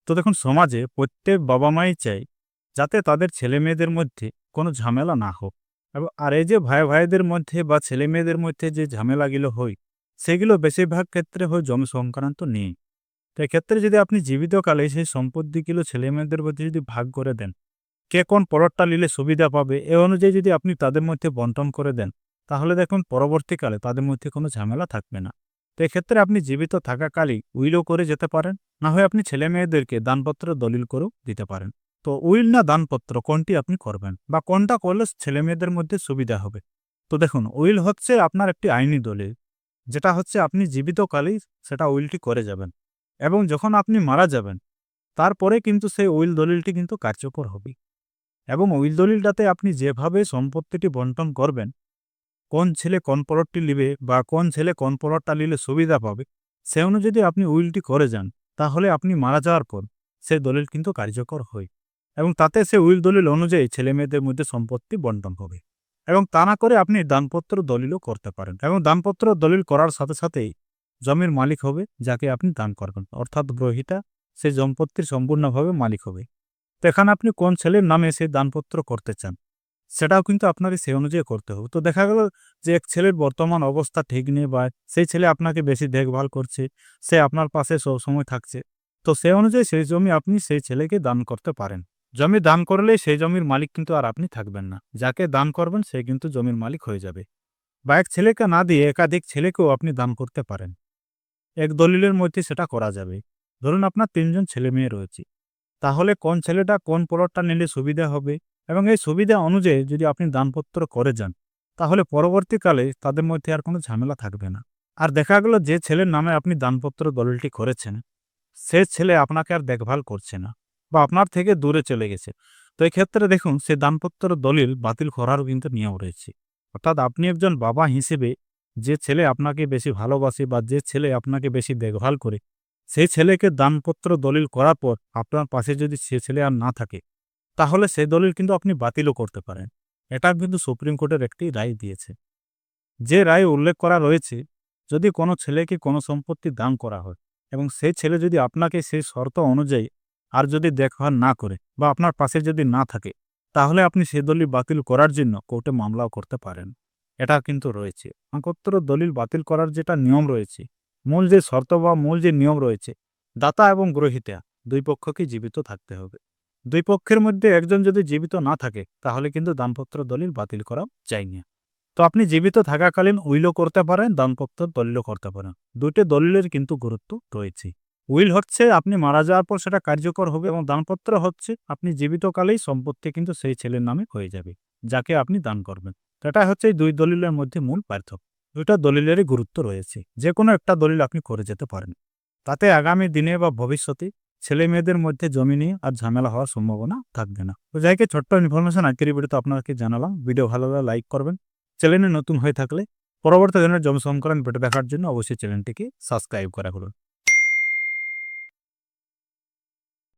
তো দেখুন, সমাজে প্রত্যেক বাবা-মাই চায় যাতে তাদের ছেলে-মেয়েদের মধ্যে কোনো ঝামেলা না হোক। আর এই যে ভাই-ভাইদের মধ্যে বা ছেলে-মেয়েদের মধ্যে যে ঝামেলাগুলো হয়, সেগুলো বেশিরভাগ ক্ষেত্রে হয় জমি সংক্রান্ত নিয়ে। তো এক্ষেত্রে যদি আপনি জীবিতকালে সেই সম্পত্তিগুলো ছেলে-মেয়েদের মধ্যে যদি ভাগ করে দেন, কে কোন পরতটা নিলে সুবিধা পাবে, এ অনুযায়ী যদি আপনি তাদের মধ্যে বন্টন করে দেন, তাহলে দেখুন পরবর্তীকালে তাদের মধ্যে কোনো ঝামেলা থাকবে না। তো এক্ষেত্রে আপনি জীবিত থাকাকালেই উইলও করে যেতে পারেন, না হয় আপনি ছেলেমেয়েদেরকে দানপত্র দলিল করেও দিতে পারেন। তো উইল না দানপত্র কোনটি আপনি করবেন বা কোনটা করলে ছেলেমেয়েদের মধ্যে সুবিধা হবে? তো দেখুন, উইল হচ্ছে আপনার একটি আইনি দলিল, যেটা হচ্ছে আপনি জীবিতকালেই সেটা উইলটি করে যাবেন এবং যখন আপনি মারা যাবেন, তারপরে কিন্তু সেই উইল দলিলটি কিন্তু কার্যকর হবে। এবং উইল দলিলটাতে আপনি যেভাবে সম্পত্তিটি বন্টন করবেন, কোন ছেলে কোন প্লটটি নিবে বা কোন ছেলে কোন প্লটটা নিলে সুবিধা পাবে, সে অনুযায়ী যদি আপনি উইলটি করে যান, তাহলে আপনি মারা যাওয়ার পর সেই দলিল কিন্তু কার্যকর হয় এবং তাতে সে উইল দলিল অনুযায়ী ছেলেমেয়েদের মধ্যে সম্পত্তি বন্টন হবে। এবং তা না করে আপনি দানপত্র দলিলও করতে পারেন এবং দানপত্র দলিল করার সাথে সাথেই জমির মালিক হবে যাকে আপনি দান করবেন, অর্থাৎ গ্রহীতা সেই সম্পত্তির সম্পূর্ণভাবে মালিক হবে। তো এখানে আপনি কোন ছেলের নামে সেই দানপত্র করতে চান, সেটাও কিন্তু আপনাকে সেই অনুযায়ী করতে হবে। তো দেখা গেল যে এক ছেলের বর্তমান অবস্থা ঠিক নেই বা সেই ছেলে আপনাকে বেশি দেখভাল করছে, সে আপনার পাশে সবসময় থাকছে। তো সেই অনুযায়ী সেই জমি আপনি সেই ছেলেকে দান করতে পারেন। জমি দান করলেই সেই জমির মালিক কিন্তু আর আপনি থাকবেন না। যাকে দান করবেন সে কিন্তু জমির মালিক হয়ে যাবে। বা এক ছেলেকে না দিয়ে একাধিক ছেলেকেও আপনি দান করতে পারেন। এক দলিলের মধ্যে সেটা করা যাবে। ধরুন আপনার ৩ জন ছেলেমেয়ে রয়েছে। তাহলে কোন ছেলেটা কোন প্লটটা নিলে সুবিধা হবে এবং এই সুবিধা অনুযায়ী যদি আপনি দানপত্র করে যান, তাহলে পরবর্তীকালে তাদের মধ্যে আর কোনো ঝামেলা থাকবে না। আর দেখা গেল যে ছেলের নামে আপনি দানপত্র দলিলটি করেছেন, সে ছেলে আপনাকে আর দেখভাল করছে না বা আপনার থেকে দূরে চলে গেছে। তো এক্ষেত্রে দেখুন, সে দানপত্র দলিল বাতিল করারও কিন্তু নিয়ম রয়েছে। অর্থাৎ আপনি একজন বাবা হিসেবে যে ছেলে আপনাকে বেশি ভালোবাসে বা যে ছেলে আপনাকে বেশি দেখভাল করে, সেই ছেলেকে দানপত্র দলিল করার পর আপনার পাশে যদি সে ছেলে আর না থাকে, তাহলে সেই দলিল কিন্তু আপনি বাতিলও করতে পারেন। এটা কিন্তু সুপ্রিম কোর্টের একটি রায় দিয়েছে। যে রায়ে উল্লেখ করা রয়েছে, যদি কোনো ছেলেকে কোনো সম্পত্তি দান করা হয় এবং সেই ছেলে যদি আপনাকে সেই শর্ত অনুযায়ী আর যদি দেখভাল না করে বা আপনার পাশে যদি না থাকে, তাহলে আপনি সেই দলিল বাতিল করার জন্য কোর্টে মামলাও করতে পারেন। এটা কিন্তু রয়েছে। দানপত্র দলিল বাতিল করার যেটা নিয়ম রয়েছে, মূল যে শর্ত বা মূল যে নিয়ম রয়েছে, দাতা এবং গ্রহীতা ২ পক্ষকেই জীবিত থাকতে হবে। ২ পক্ষের মধ্যে একজন যদি জীবিত না থাকে, তাহলে কিন্তু দানপত্র দলিল বাতিল করা যায় না। তো আপনি জীবিত থাকাকালীন উইলও করতে পারেন, দানপত্র দলিলও করতে পারেন। ২ টি দলিলের কিন্তু গুরুত্ব রয়েছে। উইল হচ্ছে আপনি মারা যাওয়ার পর সেটা কার্যকর হবে এবং দানপত্র হচ্ছে আপনি জীবিতকালেই সম্পত্তি কিন্তু সেই ছেলের নামে হয়ে যাবে, যাকে আপনি দান করবেন। তো এটা হচ্ছে এই ২ দলিলের মধ্যে মূল পার্থক্য। ২ টা দলিলেরই গুরুত্ব রয়েছে। যেকোনো একটা দলিল আপনি করে যেতে পারেন। তাতে আগামী দিনে বা ভবিষ্যতে ছেলে-মেয়েদের মধ্যে জমি নিয়ে আর ঝামেলা হওয়ার সম্ভাবনা থাকবে না। তো যাই হোক, ছোট্ট ইনফরমেশন আজকের এই ভিডিওতে আপনাকে জানালাম। ভিডিও ভালো লাগলে লাইক করবেন। চ্যানেলে নতুন হয়ে থাকলে পরবর্তী ধরনের জমি সংক্রান্ত ভিডিও দেখার জন্য অবশ্যই চ্যানেলটিকে সাবস্ক্রাইব করা করুন।